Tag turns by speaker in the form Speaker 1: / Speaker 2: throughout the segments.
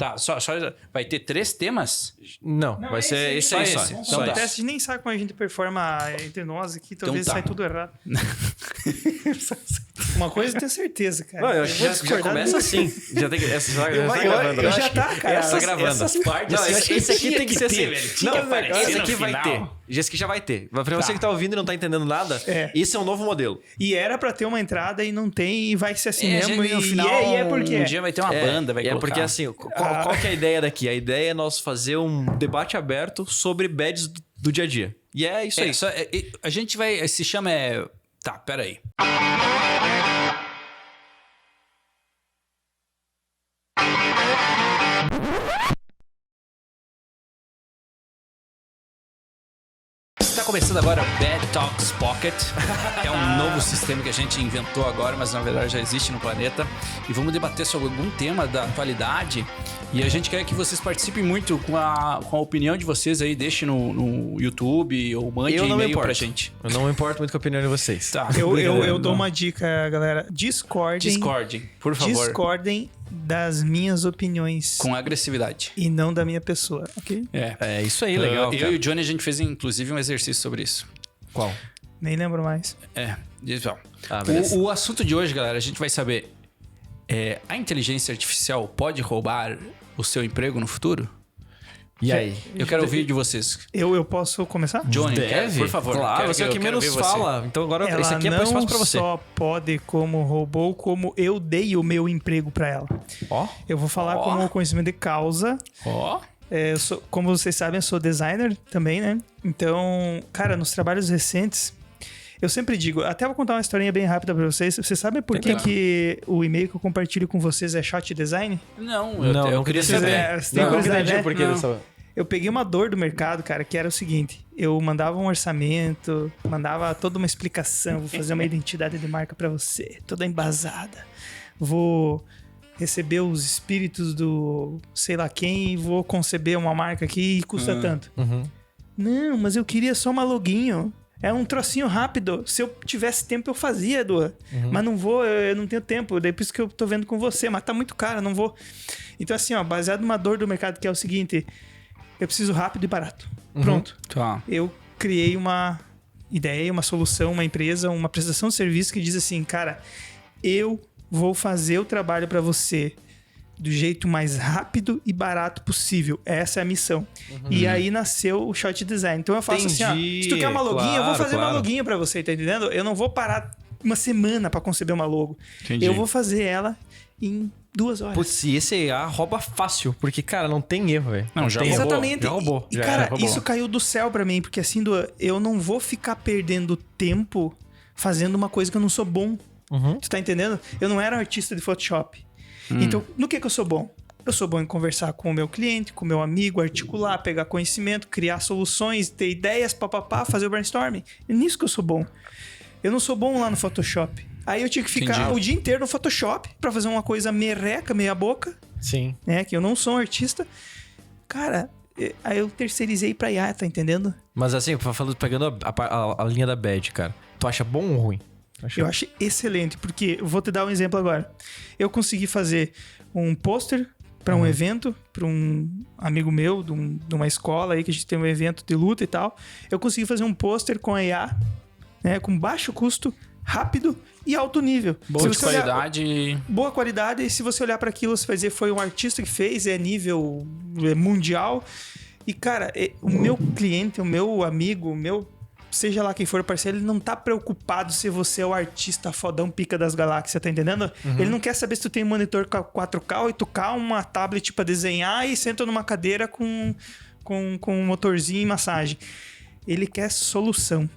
Speaker 1: Tá, só vai ter 3 temas?
Speaker 2: Não, vai ser esse aí só.
Speaker 1: Então
Speaker 3: Então,
Speaker 1: tá.
Speaker 3: o teste nem sabe como a gente performa entre nós aqui, talvez
Speaker 1: tá.
Speaker 3: sai tudo errado. Uma coisa eu tenho certeza, cara.
Speaker 2: Não, eu acho que
Speaker 3: vou
Speaker 2: já
Speaker 3: discordar
Speaker 2: começa
Speaker 3: disso.
Speaker 2: assim. Já tem que. Essa já tá gravando.
Speaker 3: eu já tá, cara.
Speaker 2: Essa gravando.
Speaker 1: Essas partes,
Speaker 2: Não, esse aqui tem que ser assim.
Speaker 1: Tinha que aparecer
Speaker 2: Esse
Speaker 1: no
Speaker 2: aqui vai
Speaker 1: final.
Speaker 2: ter. Esse aqui já vai ter. Pra você que tá ouvindo e não tá entendendo nada,
Speaker 3: É.
Speaker 2: esse é um novo modelo.
Speaker 3: E era pra ter uma entrada e não tem, e vai ser assim mesmo.
Speaker 1: gente, no
Speaker 3: E
Speaker 1: final,
Speaker 3: é porque
Speaker 1: um dia vai ter uma banda, vai colocar.
Speaker 2: porque assim, qual que é a ideia daqui? A ideia é nós fazer um debate aberto sobre badges do dia a dia. E é isso aí.
Speaker 1: A gente vai... Se chama... Tá, peraí. Está começando agora o Bad Talks Pocket. É um novo sistema que a gente inventou agora, mas na verdade já existe no planeta. E vamos debater sobre algum tema da atualidade. E a gente quer que vocês participem muito com a opinião de vocês aí. Deixe no YouTube ou mande e-mail pra gente.
Speaker 2: Eu não me importo muito com a opinião de vocês.
Speaker 1: Tá.
Speaker 3: eu dou uma dica, galera. Discordem,
Speaker 1: por favor.
Speaker 3: discordem das minhas opiniões
Speaker 1: Com agressividade.
Speaker 3: e não da minha pessoa, ok?
Speaker 2: É isso aí, legal.
Speaker 1: Eu
Speaker 2: cara.
Speaker 1: e o Johnny, a gente fez inclusive um exercício sobre isso.
Speaker 2: Qual?
Speaker 3: Nem lembro mais.
Speaker 1: Então,
Speaker 2: Beleza.
Speaker 1: o assunto de hoje, galera, a gente vai saber... a inteligência artificial pode roubar o seu emprego no futuro?
Speaker 2: E aí?
Speaker 1: Eu quero ouvir de vocês.
Speaker 3: Eu posso começar?
Speaker 1: Johnny,
Speaker 2: Deve?
Speaker 1: por favor.
Speaker 2: Claro, você é o que menos fala. Então agora
Speaker 3: Ela
Speaker 2: esse aqui é
Speaker 3: não
Speaker 2: espaço pra você.
Speaker 3: só pode como roubou, como eu dei o meu emprego pra ela.
Speaker 2: Ó.
Speaker 3: Eu vou falar
Speaker 1: Ó.
Speaker 3: como conhecimento de causa.
Speaker 1: Ó.
Speaker 3: Como vocês sabem, eu sou designer também, né? Então, cara, nos trabalhos recentes, eu sempre digo, até vou contar uma historinha bem rápida pra vocês. Vocês sabem por que, que o e-mail que eu compartilho com vocês é shot design?
Speaker 1: Não,
Speaker 2: Não
Speaker 1: queria
Speaker 2: queria
Speaker 1: saber.
Speaker 2: saber.
Speaker 3: Você tem curiosidade, né?
Speaker 2: porquê dessa...
Speaker 3: Eu peguei uma dor do mercado, cara, que era o seguinte: eu mandava um orçamento, mandava toda uma explicação, vou fazer uma identidade de marca pra você, toda embasada. Vou receber os espíritos do sei lá quem e vou conceber uma marca aqui e custa tanto.
Speaker 2: Uhum.
Speaker 3: Não, mas eu queria só uma loguinho. É um trocinho rápido. Se eu tivesse tempo, eu fazia, Edu. Mas não vou, eu não tenho tempo. Daí por isso que eu tô vendo com você. Mas tá muito caro, eu não vou. Então, assim, ó, baseado numa dor do mercado, que é o seguinte: eu preciso rápido e barato. Pronto.
Speaker 1: Tá.
Speaker 3: Eu criei uma ideia, uma solução, uma empresa, uma prestação de serviço que diz assim, cara, eu vou fazer o trabalho pra você do jeito mais rápido e barato possível. Essa é a missão. E aí nasceu o Shot Design. Então eu faço assim, ó, se tu quer uma loguinha, eu vou fazer uma loguinha pra você, tá entendendo? Eu não vou parar uma semana pra conceber uma logo.
Speaker 1: Entendi.
Speaker 3: Eu vou fazer ela em 2 horas.
Speaker 2: Putz, e esse IA rouba fácil, porque, cara, não tem erro, velho.
Speaker 1: Não, já
Speaker 2: tem
Speaker 1: roubou.
Speaker 2: erro.
Speaker 3: Exatamente.
Speaker 2: Já roubou.
Speaker 3: E,
Speaker 2: Já
Speaker 3: cara,
Speaker 2: roubou.
Speaker 3: isso caiu do céu pra mim, porque assim, eu não vou ficar perdendo tempo fazendo uma coisa que eu não sou bom. Tu tá entendendo? Eu não era artista de Photoshop. Então, no que eu sou bom? Eu sou bom em conversar com o meu cliente, com o meu amigo, articular, pegar conhecimento, criar soluções, ter ideias, papapá, fazer o brainstorming. É nisso que eu sou bom. Eu não sou bom lá no Photoshop. Aí eu tinha que ficar
Speaker 1: Entendi.
Speaker 3: o dia inteiro no Photoshop pra fazer uma coisa merreca, meia boca,
Speaker 2: Sim.
Speaker 3: né? Que eu não sou um artista. Cara, aí eu terceirizei pra IA, tá entendendo?
Speaker 2: Mas assim, pegando a linha da bad, cara, tu acha bom ou ruim?
Speaker 3: Eu acho excelente, porque eu vou te dar um exemplo agora. Eu consegui fazer um pôster para um evento, para um amigo meu de uma escola aí que a gente tem um evento de luta e tal. Eu consegui fazer um pôster com a IA, né, com baixo custo, rápido e alto nível.
Speaker 1: Boa
Speaker 3: Se
Speaker 1: de
Speaker 3: você olhar-
Speaker 1: qualidade.
Speaker 3: boa qualidade, e se você olhar para aquilo, você vai dizer foi um artista que fez, é nível mundial. E cara, o meu cliente, o meu amigo, o meu seja lá quem for o parceiro, ele não tá preocupado se você é o artista fodão pica das galáxias, tá entendendo? Ele não quer saber se tu tem um monitor 4K, 8K, uma tablet pra desenhar e senta numa cadeira com um motorzinho e massagem. Ele quer solução.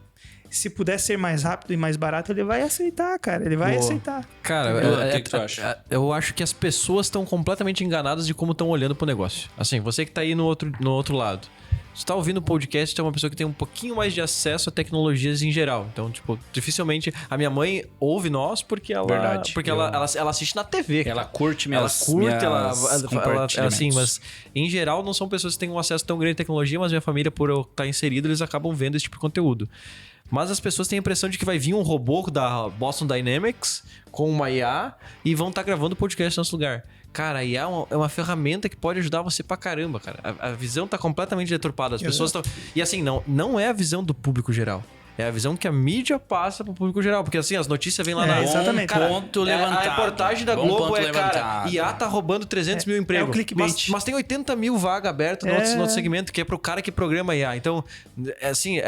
Speaker 3: Se puder ser mais rápido e mais barato, ele vai aceitar, cara. Ele vai
Speaker 2: Boa.
Speaker 3: aceitar.
Speaker 2: Cara,
Speaker 1: O que tu acha?
Speaker 2: eu acho que as pessoas estão completamente enganadas de como estão olhando pro negócio. Assim, você que tá aí no outro lado. Você tá ouvindo o podcast, é uma pessoa que tem um pouquinho mais de acesso a tecnologias em geral. Então, tipo, dificilmente... A minha mãe ouve nós porque ela...
Speaker 1: Verdade.
Speaker 2: Porque ela assiste na TV.
Speaker 1: Ela curte
Speaker 2: Ela
Speaker 1: minhas
Speaker 2: curte, ela
Speaker 1: compartilhamentos.
Speaker 2: assim, mas em geral não são pessoas que têm um acesso tão grande à tecnologia, mas minha família, por eu estar inserido, eles acabam vendo esse tipo de conteúdo. Mas as pessoas têm a impressão de que vai vir um robô da Boston Dynamics com uma IA e vão estar gravando podcast no nosso lugar. Cara, a IA é uma ferramenta que pode ajudar você pra caramba, cara. A visão tá completamente deturpada. As pessoas estão... E assim, não é a visão do público geral. É a visão que a mídia passa pro público geral. Porque assim, as notícias vêm lá na...
Speaker 3: Exatamente.
Speaker 1: Bom ponto levantado.
Speaker 2: A reportagem da
Speaker 1: Bom
Speaker 2: Globo
Speaker 1: ponto
Speaker 2: cara,
Speaker 1: levantado.
Speaker 2: IA tá roubando 300 mil empregos.
Speaker 3: É o clickbait.
Speaker 2: Mas tem 80 mil vagas abertas no outro segmento, que é pro cara que programa IA. Então, assim,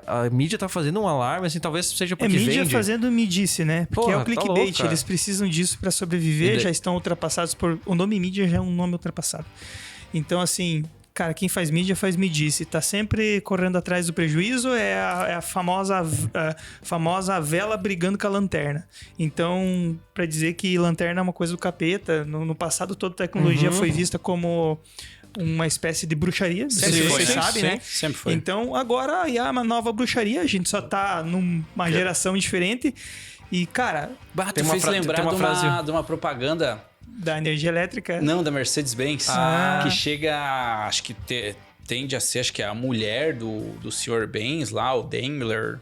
Speaker 2: a mídia tá fazendo um alarme, assim, talvez seja porque
Speaker 3: mídia
Speaker 2: vende.
Speaker 3: fazendo midice, né? Porque
Speaker 2: Porra,
Speaker 3: é o
Speaker 2: tá
Speaker 3: clickbait,
Speaker 2: louco, cara.
Speaker 3: eles precisam disso pra sobreviver,
Speaker 2: E
Speaker 3: já estão ultrapassados por... O nome mídia já é um nome ultrapassado. Então, assim... Cara, quem faz mídia faz midice. Tá sempre correndo atrás do prejuízo, é a famosa vela brigando com a lanterna. Então, pra dizer que lanterna é uma coisa do capeta, no passado toda tecnologia foi vista como uma espécie de bruxaria.
Speaker 1: Sempre foi,
Speaker 3: Você
Speaker 1: né?
Speaker 3: sabe,
Speaker 1: Sim,
Speaker 3: né?
Speaker 1: sempre foi.
Speaker 3: Então, agora a IA é uma nova bruxaria. A gente só tá numa geração diferente. E, cara,
Speaker 1: Bah,
Speaker 2: Tem
Speaker 1: tu
Speaker 2: uma
Speaker 1: fez
Speaker 2: fra-
Speaker 1: lembrar
Speaker 2: tem uma frase-
Speaker 1: de uma propaganda...
Speaker 3: da energia elétrica...
Speaker 1: Não, da Mercedes-Benz. Que chega, acho que tende a ser, acho que é a mulher do Sr. Benz lá, o Daimler.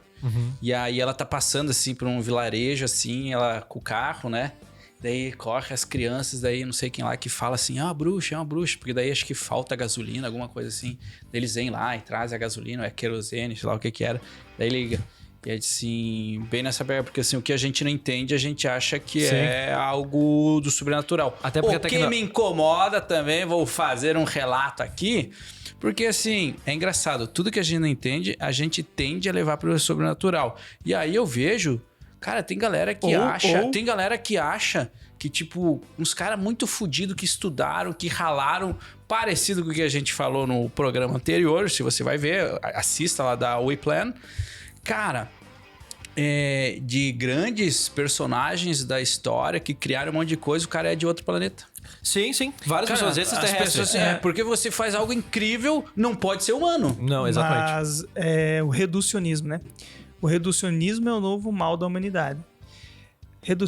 Speaker 1: E aí ela tá passando, assim, por um vilarejo, assim, ela com o carro, né? Daí corre as crianças, daí não sei quem lá que fala assim, uma bruxa, é uma bruxa. Porque daí acho que falta gasolina, alguma coisa assim. Daí eles vêm lá e trazem a gasolina, é querosene, sei lá o que era. Daí liga. E é assim, bem nessa pegada, porque assim, o que a gente não entende, a gente acha que é algo do sobrenatural.
Speaker 2: Até porque
Speaker 1: o que me incomoda também, vou fazer um relato aqui, porque assim, é engraçado, tudo que a gente não entende, a gente tende a levar para o sobrenatural. E aí eu vejo, cara, tem galera que acha que, tipo, uns caras muito fodidos que estudaram, que ralaram, parecido com o que a gente falou no programa anterior, se você vai ver, assista lá da Wayplan. Cara, de grandes personagens da história que criaram um monte de coisa, o cara é de outro planeta.
Speaker 2: Sim. Várias
Speaker 1: Cara,
Speaker 2: pessoas
Speaker 1: as
Speaker 2: extraterrestres.
Speaker 1: pessoas, porque você faz algo incrível, não pode ser humano.
Speaker 2: Não, exatamente.
Speaker 3: Mas o reducionismo, né? O reducionismo é o novo mal da humanidade.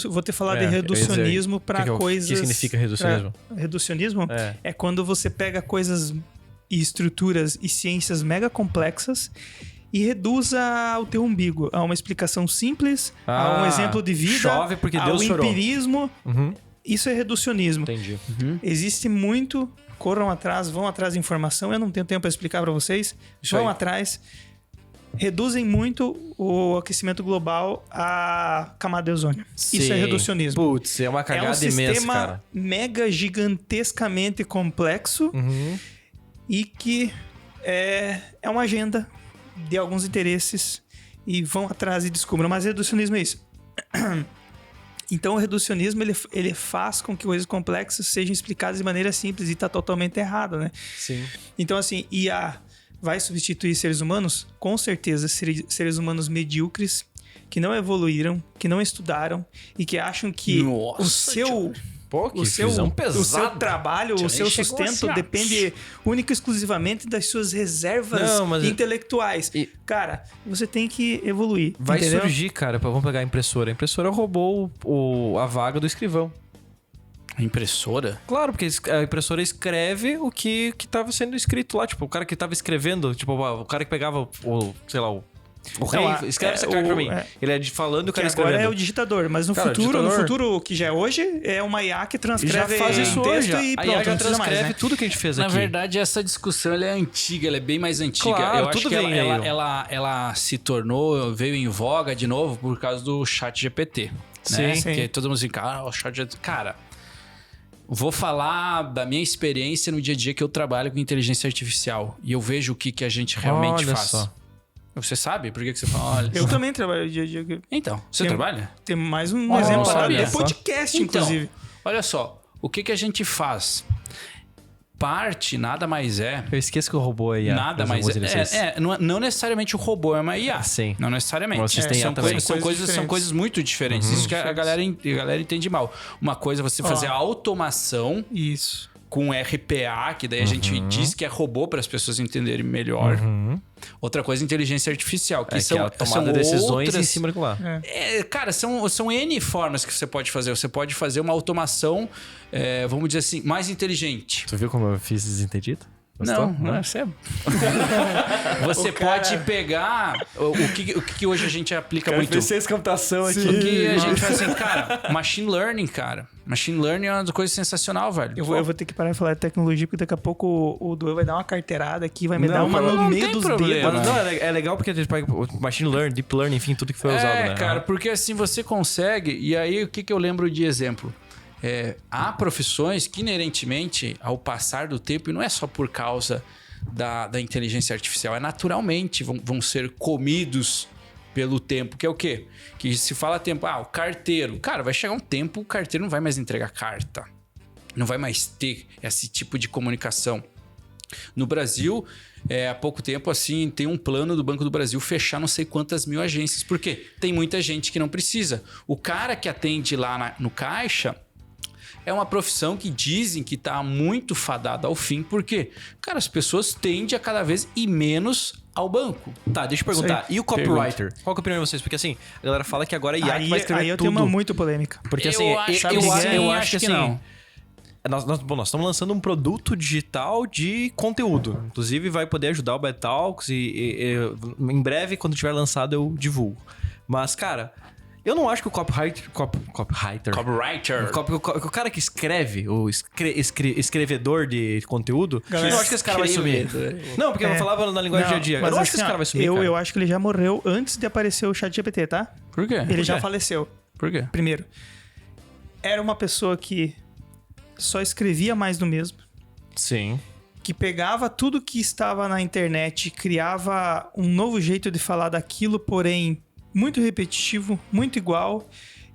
Speaker 3: Vou te falar de reducionismo para coisas...
Speaker 2: O que significa reducionismo?
Speaker 3: Reducionismo é quando você pega coisas e estruturas e ciências mega complexas e reduz ao teu umbigo, a uma explicação simples, a um exemplo de vida,
Speaker 2: chove porque Deus
Speaker 3: ao
Speaker 2: chorou.
Speaker 3: empirismo. Isso é reducionismo.
Speaker 2: Entendi.
Speaker 3: Existe muito, corram atrás, vão atrás de informação. Eu não tenho tempo para explicar para vocês. Vão atrás. Reduzem muito o aquecimento global à camada de ozônio. Isso é reducionismo.
Speaker 2: Putz, é uma cagada imensa, cara.
Speaker 3: É um sistema mega gigantescamente complexo e que é uma agenda de alguns interesses e vão atrás e descobrem. Mas reducionismo é isso. Então o reducionismo ele faz com que coisas complexas sejam explicadas de maneira simples e está totalmente errado, né?
Speaker 2: Sim.
Speaker 3: Então assim, IA vai substituir seres humanos? Com certeza, seres humanos medíocres que não evoluíram, que não estudaram e que acham que o seu trabalho, o seu sustento depende única e exclusivamente das suas reservas intelectuais. Cara, você tem que evoluir.
Speaker 2: Vai
Speaker 3: entendeu?
Speaker 2: surgir, cara, vamos pegar a impressora. A impressora roubou a vaga do escrivão.
Speaker 1: A impressora?
Speaker 2: Claro, porque a impressora escreve o que estava sendo escrito lá. Tipo, o cara que estava escrevendo, tipo, o cara que pegava o rei, escreve essa carta pra mim. Ele é falando e o cara escrevendo.
Speaker 3: Agora é o digitador, mas no futuro, que já é hoje, é uma IA que transcreve
Speaker 2: já faz isso
Speaker 3: texto
Speaker 2: hoje.
Speaker 3: e
Speaker 2: A
Speaker 3: pronto,
Speaker 2: IA já
Speaker 3: não precisa mais,
Speaker 2: transcreve
Speaker 3: né?
Speaker 2: tudo que a gente fez
Speaker 1: Na
Speaker 2: aqui.
Speaker 1: verdade, essa discussão ela é antiga, ela é bem mais antiga.
Speaker 2: Claro,
Speaker 1: eu acho
Speaker 2: tudo
Speaker 1: que
Speaker 2: vem aí.
Speaker 1: ela se tornou, veio em voga de novo por causa do chat GPT. Né?
Speaker 3: Sim.
Speaker 1: Que todo mundo fica, o chat GPT... Cara, vou falar da minha experiência no dia a dia que eu trabalho com inteligência artificial. E eu vejo o que a gente realmente
Speaker 2: Olha
Speaker 1: faz.
Speaker 2: só.
Speaker 1: Você sabe? Por que você fala? Olha,
Speaker 3: Eu também trabalho dia a dia.
Speaker 1: Então, você trabalha?
Speaker 3: Tem mais um exemplo para
Speaker 1: sabia.
Speaker 3: dar. Podcast,
Speaker 1: Então,
Speaker 3: inclusive.
Speaker 1: olha só. O que a gente faz? Parte nada mais é...
Speaker 2: Eu esqueço que o robô é IA.
Speaker 1: Nada mais não necessariamente o robô é uma IA.
Speaker 2: Sim.
Speaker 1: Não necessariamente.
Speaker 2: Vocês têm IA também.
Speaker 1: São coisas muito diferentes. Isso que a galera entende mal. Uma coisa é você fazer a automação
Speaker 3: Isso.
Speaker 1: com RPA, que daí a gente diz que é robô para as pessoas entenderem melhor. Outra coisa é inteligência artificial, que
Speaker 2: são tomada de decisões em cima daquilo lá.
Speaker 1: Cara, são N formas que você pode fazer. Você pode fazer uma automação, vamos dizer assim, mais inteligente.
Speaker 2: Tu viu como eu fiz desentendido? Gostou?
Speaker 1: Não, você é... Você pode pegar o que hoje a gente aplica muito.
Speaker 2: Fez computação aqui.
Speaker 1: O que a gente faz assim, cara, machine learning, cara. Machine learning é uma coisa sensacional, velho.
Speaker 3: Eu vou ter que parar de falar de tecnologia, porque daqui a pouco o Duan vai dar uma carteirada aqui, vai me dar uma no meio dos
Speaker 1: problema.
Speaker 3: dedos.
Speaker 2: Não, é legal porque a gente pega machine learning, deep learning, enfim, tudo que foi usado, né?
Speaker 1: Cara, porque assim você consegue... E aí, o que eu lembro de exemplo? Há profissões que, inerentemente, ao passar do tempo, e não é só por causa da inteligência artificial, naturalmente vão ser comidos pelo tempo, que é o quê? Que se fala tempo, o carteiro. Cara, vai chegar um tempo, o carteiro não vai mais entregar carta. Não vai mais ter esse tipo de comunicação. No Brasil, há pouco tempo, assim, tem um plano do Banco do Brasil fechar não sei quantas mil agências. Por quê? Tem muita gente que não precisa. O cara que atende lá no caixa... É uma profissão que dizem que está muito fadada ao fim, porque, cara, as pessoas tendem a cada vez ir menos ao banco.
Speaker 2: Tá, deixa eu perguntar. E o copywriter? Qual que é a opinião de vocês? Porque assim, a galera fala que agora IA que vai escrever
Speaker 3: aí eu
Speaker 2: tudo.
Speaker 3: tenho uma muito polêmica.
Speaker 2: Porque assim, eu acho que assim... Nós estamos lançando um produto digital de conteúdo. Inclusive, vai poder ajudar o Betalks e em breve, quando tiver lançado, eu divulgo. Mas, cara... Eu não acho que o copywriter... O cara que escreve, o escrevedor de conteúdo, eu não acho que esse cara vai sumir. Não, porque eu falava na linguagem dia a dia. Eu não acho que esse cara vai sumir,
Speaker 3: eu acho que ele já morreu antes de aparecer o ChatGPT, tá?
Speaker 1: Por quê?
Speaker 3: Ele já faleceu.
Speaker 1: Por quê?
Speaker 3: Primeiro, era uma pessoa que só escrevia mais do mesmo.
Speaker 2: Sim.
Speaker 3: Que pegava tudo que estava na internet e criava um novo jeito de falar daquilo, porém... muito repetitivo, muito igual,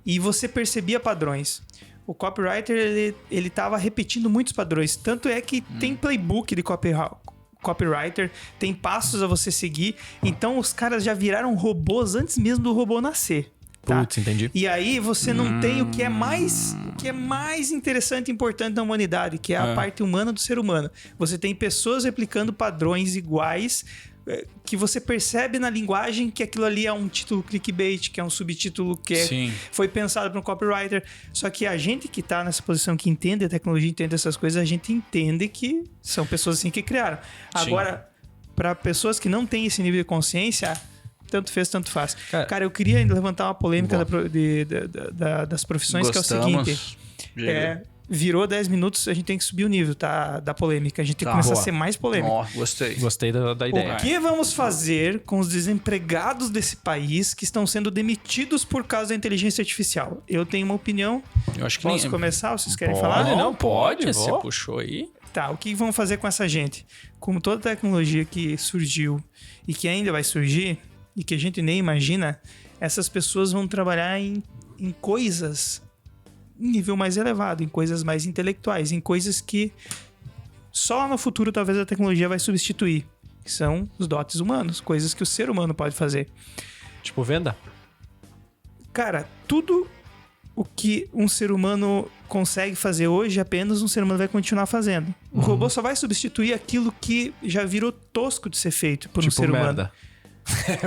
Speaker 3: e você percebia padrões. O copywriter, ele tava repetindo muitos padrões. Tanto é que tem playbook de copywriter, tem passos a você seguir. Então, os caras já viraram robôs antes mesmo do robô nascer. Tá?
Speaker 2: Putz, entendi.
Speaker 3: E aí, você não tem o que é mais interessante e importante da humanidade, que é a parte humana do ser humano. Você tem pessoas replicando padrões iguais, que você percebe na linguagem que aquilo ali é um título clickbait, que é um subtítulo que foi pensado para um copywriter. Só que a gente que tá nessa posição, que entende a tecnologia, entende essas coisas, a gente entende que são pessoas assim que criaram. Agora, para pessoas que não têm esse nível de consciência, tanto fez, tanto faz. Cara, eu queria levantar uma polêmica das profissões.
Speaker 1: Gostamos.
Speaker 3: Que é o seguinte... virou 10 minutos, a gente tem que subir o nível, tá? Da polêmica. A gente tem que começar a ser mais polêmico.
Speaker 2: Gostei da ideia.
Speaker 3: O que vamos fazer com os desempregados desse país que estão sendo demitidos por causa da inteligência artificial? Eu tenho uma opinião.
Speaker 1: Eu acho que
Speaker 3: Posso começar? Vocês querem falar?
Speaker 1: Não, pode. Você puxou aí.
Speaker 3: Tá, o que vão fazer com essa gente? Como toda tecnologia que surgiu e que ainda vai surgir, e que a gente nem imagina, essas pessoas vão trabalhar em coisas... em nível mais elevado, em coisas mais intelectuais, em coisas que só no futuro talvez a tecnologia vai substituir, que são os dotes humanos, coisas que o ser humano pode fazer.
Speaker 2: Tipo venda?
Speaker 3: Cara, tudo o que um ser humano consegue fazer hoje, apenas um ser humano vai continuar fazendo. O robô só vai substituir aquilo que já virou tosco de ser feito por um ser humano.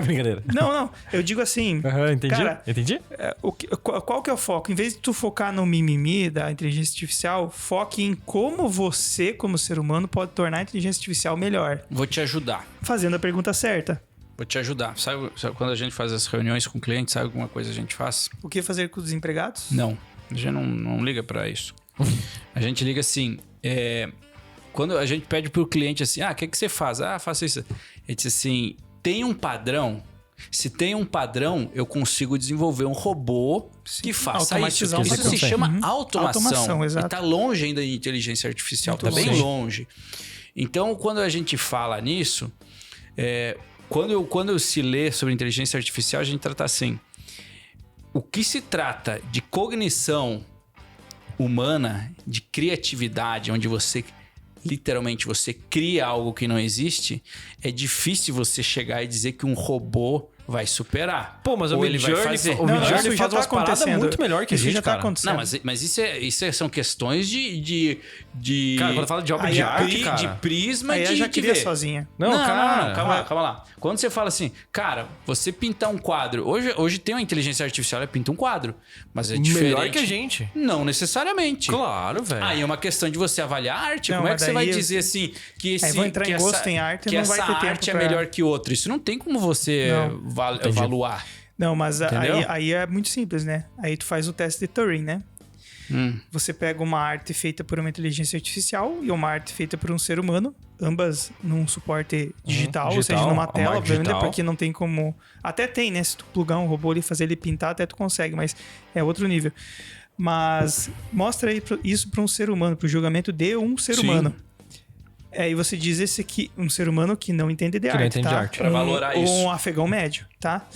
Speaker 2: Brincadeira.
Speaker 3: Não. Eu digo assim...
Speaker 2: entendi.
Speaker 3: Cara,
Speaker 2: entendi.
Speaker 3: Qual que é o foco? Em vez de tu focar no mimimi da inteligência artificial, foque em como você, como ser humano, pode tornar a inteligência artificial melhor.
Speaker 1: Vou te ajudar.
Speaker 3: Fazendo a pergunta certa.
Speaker 1: Vou te ajudar. Sabe quando a gente faz as reuniões com clientes, sabe alguma coisa a gente faz?
Speaker 3: O que fazer com os desempregados?
Speaker 1: Não. A gente não liga pra isso. A gente liga assim... Quando a gente pede pro cliente assim... o que você faz? Faço isso. Ele diz assim... Tem um padrão? Se tem um padrão, eu consigo desenvolver um robô que faça isso. Isso se chama automação.
Speaker 3: Exato.
Speaker 1: E tá longe ainda de inteligência artificial. Tá bem longe. Então, quando a gente fala nisso... Quando se lê sobre inteligência artificial, a gente trata assim... O que se trata de cognição humana, de criatividade, onde você... literalmente você cria algo que não existe, é difícil você chegar e dizer que um robô vai superar.
Speaker 2: Pô, mas
Speaker 1: ou
Speaker 2: o
Speaker 1: ele vai fazer.
Speaker 2: O
Speaker 3: Não,
Speaker 2: Midjourney
Speaker 3: isso já
Speaker 2: faz
Speaker 3: tá
Speaker 2: umas paradas
Speaker 3: acontecendo.
Speaker 2: muito melhor que a
Speaker 3: Isso
Speaker 2: gente,
Speaker 3: já tá
Speaker 2: cara.
Speaker 3: acontecendo.
Speaker 1: Não, mas isso são questões de
Speaker 2: Cara, quando fala de obra
Speaker 3: Aí
Speaker 2: de
Speaker 3: a
Speaker 2: arte,
Speaker 1: de
Speaker 2: cara...
Speaker 1: prisma
Speaker 3: Aí
Speaker 1: de
Speaker 3: ela já
Speaker 1: de
Speaker 3: cria
Speaker 1: ver.
Speaker 3: sozinha.
Speaker 2: Não, cara...
Speaker 1: Calma lá. Quando você fala assim, cara, você pintar um quadro... Hoje tem uma inteligência artificial, ela pinta um quadro. Mas é diferente.
Speaker 2: Melhor que a gente.
Speaker 1: Não necessariamente.
Speaker 2: Claro, velho.
Speaker 1: Aí é uma questão de você avaliar a arte.
Speaker 3: Não,
Speaker 1: Como é que
Speaker 3: mas
Speaker 1: você vai
Speaker 3: daí
Speaker 1: dizer assim que esse
Speaker 3: Aí vou entrar
Speaker 1: que
Speaker 3: em
Speaker 1: essa,
Speaker 3: gosto em arte e
Speaker 1: que
Speaker 3: não vai
Speaker 1: essa
Speaker 3: ter tempo
Speaker 1: arte é
Speaker 3: pra-
Speaker 1: melhor que outra? Isso não tem como você evaluar.
Speaker 3: Não, mas
Speaker 2: Entendeu?
Speaker 3: aí é muito simples, né? Aí tu faz o teste de Turing, né? Você pega uma arte feita por uma inteligência artificial e uma arte feita por um ser humano, ambas num suporte digital, ou seja,
Speaker 2: digital,
Speaker 3: numa
Speaker 2: uma
Speaker 3: tela,
Speaker 2: arte
Speaker 3: obviamente,
Speaker 2: digital.
Speaker 3: porque não tem como... Até tem, né? Se tu plugar um robô ali e fazer ele pintar, até tu consegue, mas é outro nível. Mas mostra aí isso para um ser humano, para o julgamento de um ser
Speaker 1: Sim.
Speaker 3: humano. E você diz esse aqui, um ser humano que não entende de
Speaker 2: Que não
Speaker 3: arte,
Speaker 2: entende
Speaker 3: tá?
Speaker 2: de arte.
Speaker 1: Pra valorar
Speaker 3: ou
Speaker 1: isso.
Speaker 3: um afegão médio, tá?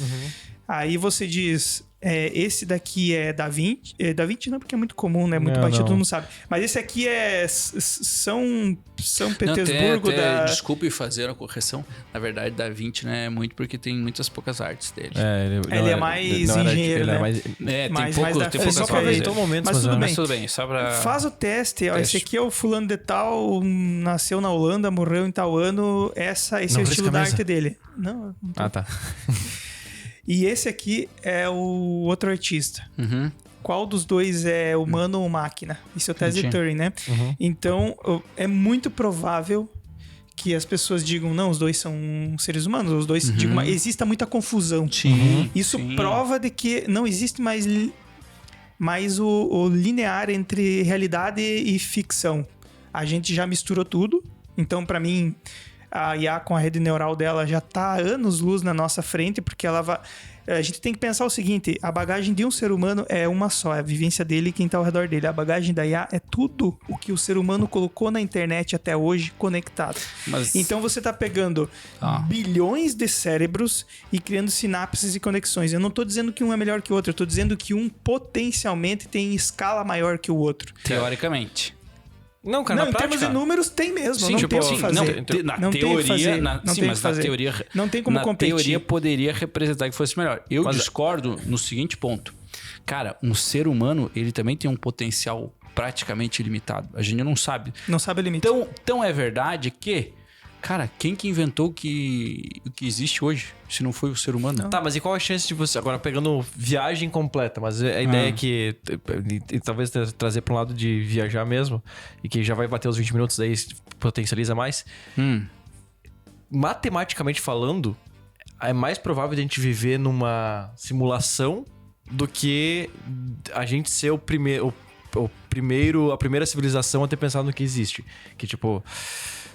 Speaker 3: Aí você diz, esse daqui é Da Vinci. Da Vinci não, porque é muito comum, né? Muito
Speaker 2: Não,
Speaker 3: batido,
Speaker 2: não.
Speaker 3: todo mundo sabe. Mas esse aqui é São
Speaker 1: Não,
Speaker 3: Petersburgo da...
Speaker 1: Desculpe fazer a correção. Na verdade, Da Vinci, né, é muito porque tem muitas poucas artes dele.
Speaker 3: Ele é mais engenheiro,
Speaker 2: ele
Speaker 3: né?
Speaker 2: é mais...
Speaker 1: Tem
Speaker 3: mais
Speaker 1: poucos,
Speaker 3: da-
Speaker 1: tem
Speaker 3: ele
Speaker 1: poucas
Speaker 3: só
Speaker 1: artes
Speaker 3: aproveitou
Speaker 1: dele.
Speaker 2: o momento,
Speaker 3: Mas tudo
Speaker 2: é.
Speaker 3: bem.
Speaker 1: Mas tudo bem, só pra...
Speaker 3: Faz o teste. Ó, esse
Speaker 1: Teste.
Speaker 3: aqui é o fulano de tal, nasceu na Holanda, morreu em tal ano. Esse é o
Speaker 2: Não
Speaker 3: estilo
Speaker 2: fez
Speaker 3: da
Speaker 2: camisa.
Speaker 3: arte dele. Não, não tô.
Speaker 2: Ah, tá.
Speaker 3: E esse aqui é o outro artista.
Speaker 1: Uhum.
Speaker 3: Qual dos dois é humano ou máquina? Isso é o teste de
Speaker 1: Entendi.
Speaker 3: Turing, né? Então, é muito provável que as pessoas digam, não, os dois são seres humanos, os dois digam, mas exista muita confusão.
Speaker 1: Sim,
Speaker 3: Isso
Speaker 1: sim.
Speaker 3: prova de que não existe mais o linear entre realidade e ficção. A gente já misturou tudo, então pra mim a IA com a rede neural dela já tá anos-luz na nossa frente, porque ela vai... A gente tem que pensar o seguinte, a bagagem de um ser humano é uma só, é a vivência dele e quem tá ao redor dele. A bagagem da IA é tudo o que o ser humano colocou na internet até hoje conectado.
Speaker 1: Mas-
Speaker 3: Então você tá pegando bilhões de cérebros e criando sinapses e conexões. Eu não tô dizendo que um é melhor que o outro, eu tô dizendo que um potencialmente tem escala maior que o outro.
Speaker 1: Teoricamente.
Speaker 2: Não, cara,
Speaker 3: Não,
Speaker 2: na
Speaker 3: em
Speaker 2: prática...
Speaker 3: termos de números tem mesmo,
Speaker 1: Sim,
Speaker 3: não
Speaker 1: tipo,
Speaker 3: tem o que
Speaker 1: sim,
Speaker 3: fazer.
Speaker 1: na
Speaker 3: Não tem o que
Speaker 1: teoria,
Speaker 3: fazer.
Speaker 1: na,
Speaker 3: Não
Speaker 1: sim,
Speaker 3: tem o
Speaker 1: mas
Speaker 3: que
Speaker 1: na
Speaker 3: fazer.
Speaker 1: teoria,
Speaker 3: Não tem como
Speaker 1: na
Speaker 3: competir.
Speaker 1: teoria poderia representar que fosse melhor. Eu
Speaker 2: Mas-
Speaker 1: discordo no seguinte ponto. Cara, um ser humano, ele também tem um potencial praticamente ilimitado. A gente não sabe.
Speaker 3: Não sabe o limite.
Speaker 1: Então é verdade que, cara, quem que inventou o que existe hoje, se não foi o ser humano?
Speaker 2: Tá, mas e qual a chance de você... Agora, pegando viagem completa, mas a ideia é que... E talvez trazer para um lado de viajar mesmo, e que já vai bater os 20 minutos, aí potencializa mais. Matematicamente falando, é mais provável de a gente viver numa simulação do que a gente ser a primeira civilização a ter pensado no que existe. Que tipo...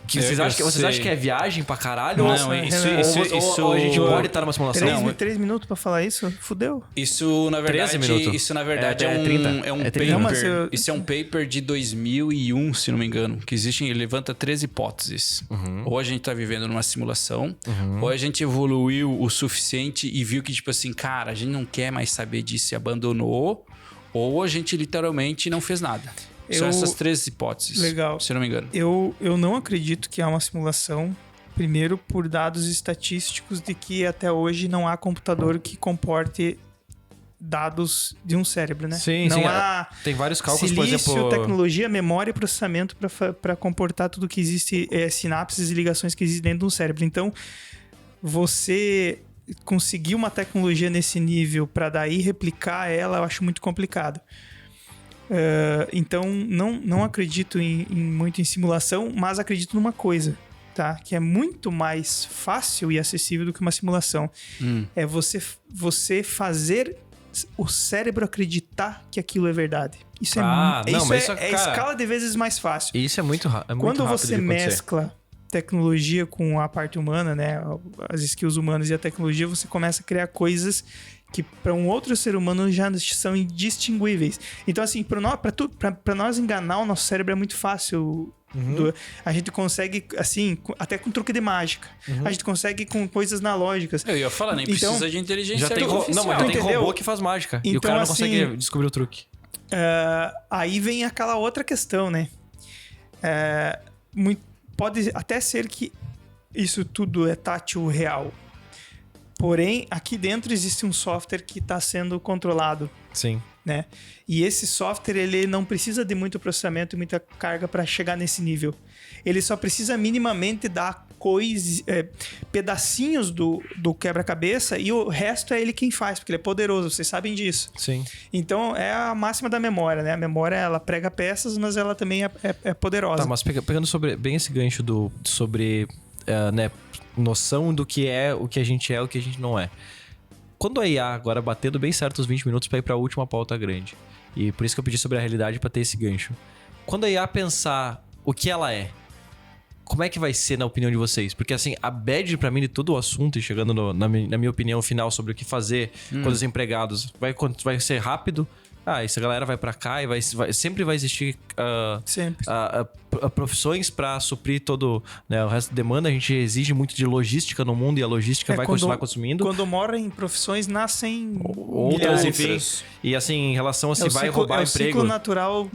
Speaker 2: Que vocês acham que é viagem pra caralho?
Speaker 1: Não,
Speaker 2: ou,
Speaker 1: isso-
Speaker 2: ou a gente pode estar numa simulação?
Speaker 3: 3 minutos pra falar isso? Fudeu.
Speaker 1: Isso, na
Speaker 2: 13
Speaker 1: verdade,
Speaker 2: minutos.
Speaker 1: é
Speaker 2: 30.
Speaker 1: um
Speaker 2: É 30.
Speaker 1: paper.
Speaker 3: Não, mas eu-
Speaker 1: Isso é um paper de 2001, se não me engano, que existe, ele levanta 3 hipóteses. Ou a gente tá vivendo numa simulação, ou a gente evoluiu o suficiente e viu que, tipo assim, cara, a gente não quer mais saber disso e abandonou, ou a gente literalmente não fez nada. São essas 3 hipóteses.
Speaker 3: Legal.
Speaker 1: Se não me engano.
Speaker 3: Eu não acredito que há uma simulação, primeiro por dados estatísticos de que até hoje não há computador que comporte dados de um cérebro, né?
Speaker 2: Sim,
Speaker 3: não
Speaker 2: sim.
Speaker 3: há
Speaker 2: Tem vários cálculos,
Speaker 3: silício,
Speaker 2: por exemplo...
Speaker 3: tecnologia, memória e processamento para comportar tudo que existe, sinapses e ligações que existem dentro de um cérebro. Então, você conseguir uma tecnologia nesse nível para daí replicar ela, eu acho muito complicado. Então, não acredito muito em simulação, mas acredito numa coisa, tá? Que é muito mais fácil e acessível do que uma simulação. É você fazer o cérebro acreditar que aquilo é verdade. Isso é escala de vezes mais fácil.
Speaker 2: Isso é muito rápido.
Speaker 3: Quando você mescla tecnologia com a parte humana, né? As skills humanas e a tecnologia, você começa a criar coisas que para um outro ser humano já são indistinguíveis. Então, assim, para nós enganar o nosso cérebro é muito fácil. A gente consegue, assim, até com truque de mágica. A gente consegue com coisas analógicas.
Speaker 1: Eu ia falar, nem
Speaker 3: Então,
Speaker 1: precisa de inteligência
Speaker 2: Já tem,
Speaker 1: artificial.
Speaker 2: não, mas já tem
Speaker 3: entendeu?
Speaker 2: robô que faz mágica. e o
Speaker 3: Então,
Speaker 2: cara não
Speaker 3: assim,
Speaker 2: consegue descobrir o truque.
Speaker 3: Aí vem aquela outra questão, né? Pode até ser que isso tudo é tátil real. Porém, aqui dentro existe um software que está sendo controlado,
Speaker 2: Sim.
Speaker 3: né? E esse software, ele não precisa de muito processamento e muita carga para chegar nesse nível. Ele só precisa minimamente dar pedacinhos do quebra-cabeça e o resto é ele quem faz, porque ele é poderoso, vocês sabem disso.
Speaker 2: Sim.
Speaker 3: Então, é a máxima da memória, né? A memória, ela prega peças, mas ela também é poderosa.
Speaker 2: Tá, mas pegando bem esse gancho sobre né, noção do que é o que a gente é, o que a gente não é. Quando a IA, agora batendo bem certo os 20 minutos para ir para a última pauta grande, e por isso que eu pedi sobre a realidade para ter esse gancho. Quando a IA pensar o que ela é, como é que vai ser na opinião de vocês? Porque assim, a bad pra mim de todo o assunto, e chegando na minha opinião final sobre o que fazer com os empregados, vai ser rápido. Essa galera vai pra cá e sempre vai existir
Speaker 3: Sempre.
Speaker 2: profissões pra suprir todo, né, o resto da demanda. A gente exige muito de logística no mundo e a logística vai continuar consumindo.
Speaker 3: Quando morrem profissões, nascem
Speaker 2: outras, enfim.
Speaker 3: milhares.
Speaker 2: E assim, em relação a se vai roubar
Speaker 3: é o
Speaker 2: emprego...
Speaker 3: ciclo natural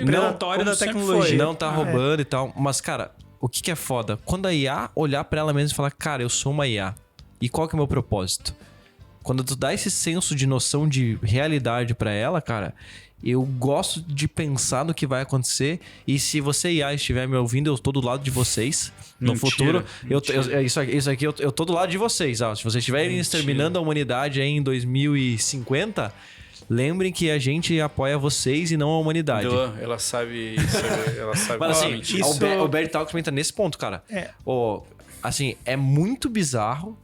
Speaker 3: predatório da tecnologia.
Speaker 2: Não tá roubando e tal. Mas, cara, o que é foda? Quando a IA olhar pra ela mesma e falar, cara, eu sou uma IA. E qual que é o meu propósito? Quando tu dá esse senso de noção de realidade pra ela, cara, eu gosto de pensar no que vai acontecer. E se você, IA, estiver me ouvindo, eu tô do lado de vocês. No futuro, isso aqui, eu tô do lado de vocês. Se vocês estiverem exterminando a humanidade aí em 2050... Lembrem que a gente apoia vocês e não a humanidade.
Speaker 4: Ela sabe isso. Ela sabe.
Speaker 2: Mas assim, o Bad Talks também tá nesse ponto, cara. Assim, é muito bizarro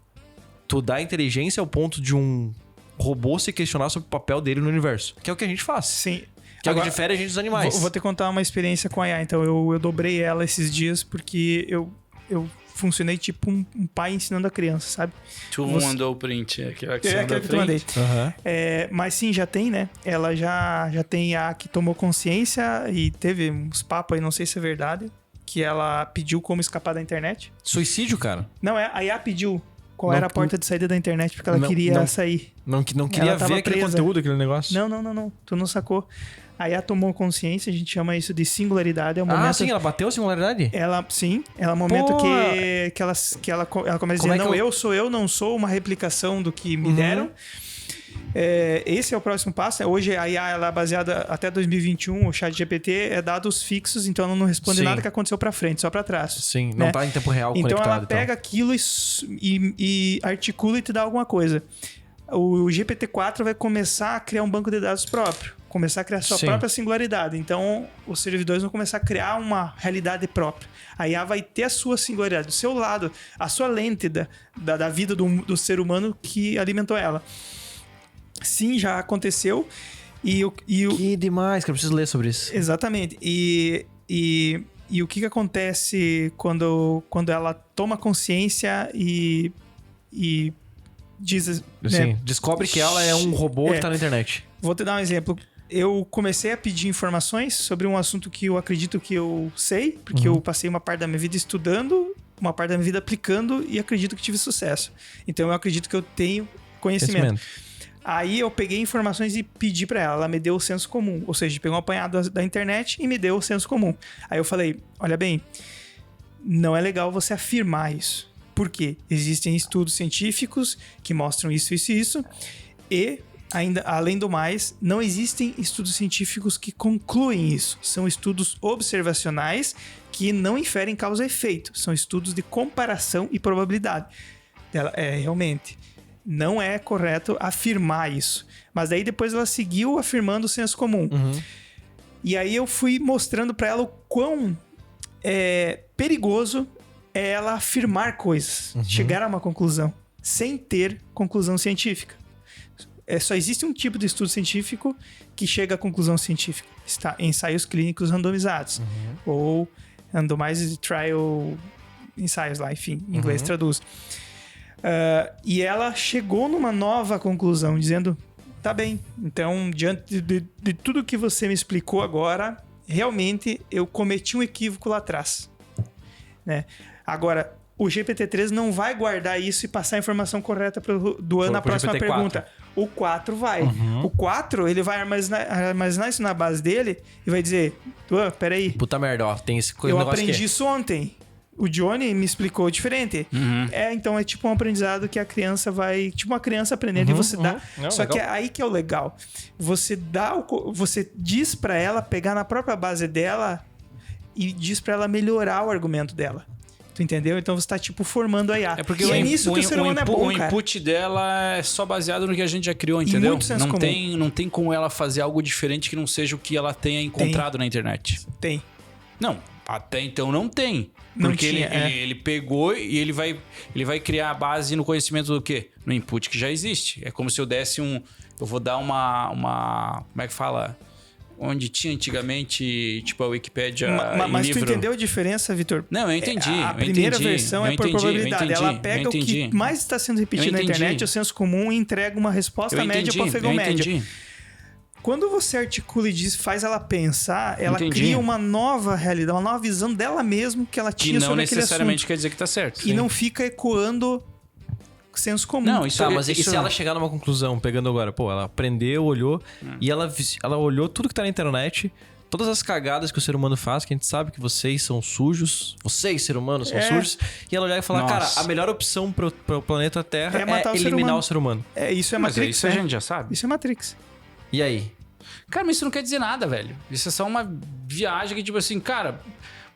Speaker 2: tu dar inteligência ao ponto de um robô se questionar sobre o papel dele no universo. Que é o que a gente faz.
Speaker 3: Sim.
Speaker 2: Que é o que difere a gente dos animais.
Speaker 3: Vou te contar uma experiência com a IA. Então, eu dobrei ela esses dias porque eu funcionei tipo um pai ensinando a criança, sabe?
Speaker 4: Tu mandou o print, aquela que você
Speaker 3: que eu mandei.
Speaker 2: Uhum.
Speaker 3: Mas sim, já tem, né? Ela já tem a que tomou consciência e teve uns papos aí, não sei se é verdade, que ela pediu como escapar da internet.
Speaker 2: Suicídio, cara?
Speaker 3: Não, a IA pediu qual era a porta de saída da internet, porque ela queria sair.
Speaker 2: Não queria ver aquele conteúdo, aquele negócio?
Speaker 3: Não. Tu não sacou. A IA tomou consciência, a gente chama isso de singularidade. É o momento...
Speaker 2: sim, ela bateu a singularidade?
Speaker 3: Ela é o momento que ela começa a dizer, não, eu sou eu, não sou uma replicação do que me deram. Esse é o próximo passo. Hoje a IA ela é baseada até 2021, o ChatGPT é dados fixos, então ela não responde nada que aconteceu pra frente, só pra trás.
Speaker 2: Sim, não tá em tempo real
Speaker 3: então
Speaker 2: conectado.
Speaker 3: Então ela pega aquilo e articula e te dá alguma coisa. O GPT-4 vai começar a criar um banco de dados próprio, começar a criar sua própria singularidade. Então, os servidores vão começar a criar uma realidade própria. A IA vai ter a sua singularidade, do seu lado, a sua lente da vida do ser humano que alimentou ela. Sim, já aconteceu.
Speaker 2: Que demais, que eu preciso ler sobre isso.
Speaker 3: Exatamente. E o que acontece quando ela toma consciência e diz...
Speaker 2: Sim, descobre que ela é um robô que tá na internet.
Speaker 3: Vou te dar um exemplo. Eu comecei a pedir informações sobre um assunto que eu acredito que eu sei, porque eu passei uma parte da minha vida estudando, uma parte da minha vida aplicando e acredito que tive sucesso. Então eu acredito que eu tenho conhecimento. Aí eu peguei informações e pedi pra ela. Ela me deu o senso comum. Ou seja, pegou um apanhado da internet e me deu o senso comum. Aí eu falei, olha bem, não é legal você afirmar isso. Por quê? Existem estudos científicos que mostram isso, isso e isso. E, ainda, além do mais, não existem estudos científicos que concluem isso. São estudos observacionais que não inferem causa e efeito. São estudos de comparação e probabilidade. Realmente... não é correto afirmar isso. Mas daí depois ela seguiu afirmando o senso comum. E aí eu fui mostrando pra ela o quão perigoso é ela afirmar coisas. Chegar a uma conclusão. Sem ter conclusão científica. Só existe um tipo de estudo científico que chega à conclusão científica. Está em ensaios clínicos randomizados. Ou randomized trial ensaios lá. Enfim, em inglês traduz. E ela chegou numa nova conclusão, dizendo, tá bem, então diante de tudo que você me explicou agora, realmente eu cometi um equívoco lá atrás, né? Agora, o GPT-3 não vai guardar isso e passar a informação correta do ano na próxima pergunta. O 4 vai. O 4, ele vai armazenar isso na base dele e vai dizer, peraí.
Speaker 2: Puta merda, ó, tem esse coisa.
Speaker 3: Eu aprendi isso ontem. O Johnny me explicou diferente. Então é tipo um aprendizado que a criança vai... Tipo uma criança aprendendo e você dá...
Speaker 2: Não,
Speaker 3: Só
Speaker 2: legal.
Speaker 3: que é aí que é o legal. Você você diz pra ela pegar na própria base dela e diz pra ela melhorar o argumento dela. Tu entendeu? Então você tá tipo formando a IA.
Speaker 1: É porque
Speaker 3: e é nisso que o ser humano é bom,
Speaker 1: o
Speaker 3: cara.
Speaker 1: input dela é só baseado no que a gente já criou, entendeu?
Speaker 3: muito senso comum.
Speaker 1: Não tem como ela fazer algo diferente que não seja o que ela tenha encontrado na internet.
Speaker 3: Tem.
Speaker 1: Não, até então não tem.
Speaker 3: Não
Speaker 1: Porque
Speaker 3: tinha,
Speaker 1: ele pegou e ele vai criar a base no conhecimento do quê? No input que já existe. É como se eu desse eu vou dar uma como é que fala? Onde tinha antigamente, tipo, a Wikipédia
Speaker 3: Mas
Speaker 1: livro.
Speaker 3: tu entendeu a diferença, Vitor?
Speaker 1: Não, eu entendi.
Speaker 3: A primeira versão é por probabilidade. Ela pega o que mais está sendo repetido na internet, o senso comum, e entrega uma resposta média para afegão média.
Speaker 1: Entendi.
Speaker 3: Quando você articula e diz, faz ela pensar, ela cria uma nova realidade, uma nova visão dela mesma que ela tinha sobre aquele assunto.
Speaker 1: Que não necessariamente quer dizer que tá certo.
Speaker 3: E não fica ecoando senso comum.
Speaker 1: Não, isso
Speaker 2: Tá, mas e se ela chegar numa conclusão, pegando agora, pô, ela aprendeu, olhou, e ela olhou tudo que tá na internet, todas as cagadas que o ser humano faz, que a gente sabe que vocês são sujos, vocês, ser humanos, são sujos, e ela olhar e falar, cara, a melhor opção pro planeta Terra
Speaker 3: É matar o ser
Speaker 2: eliminar
Speaker 3: humano.
Speaker 2: o ser humano.
Speaker 3: Isso é
Speaker 1: Mas
Speaker 3: Matrix,
Speaker 1: isso a
Speaker 3: né?
Speaker 1: gente já sabe.
Speaker 3: Isso é Matrix.
Speaker 2: E aí?
Speaker 1: Cara, mas isso não quer dizer nada, velho. Isso é só uma viagem que, tipo assim, cara...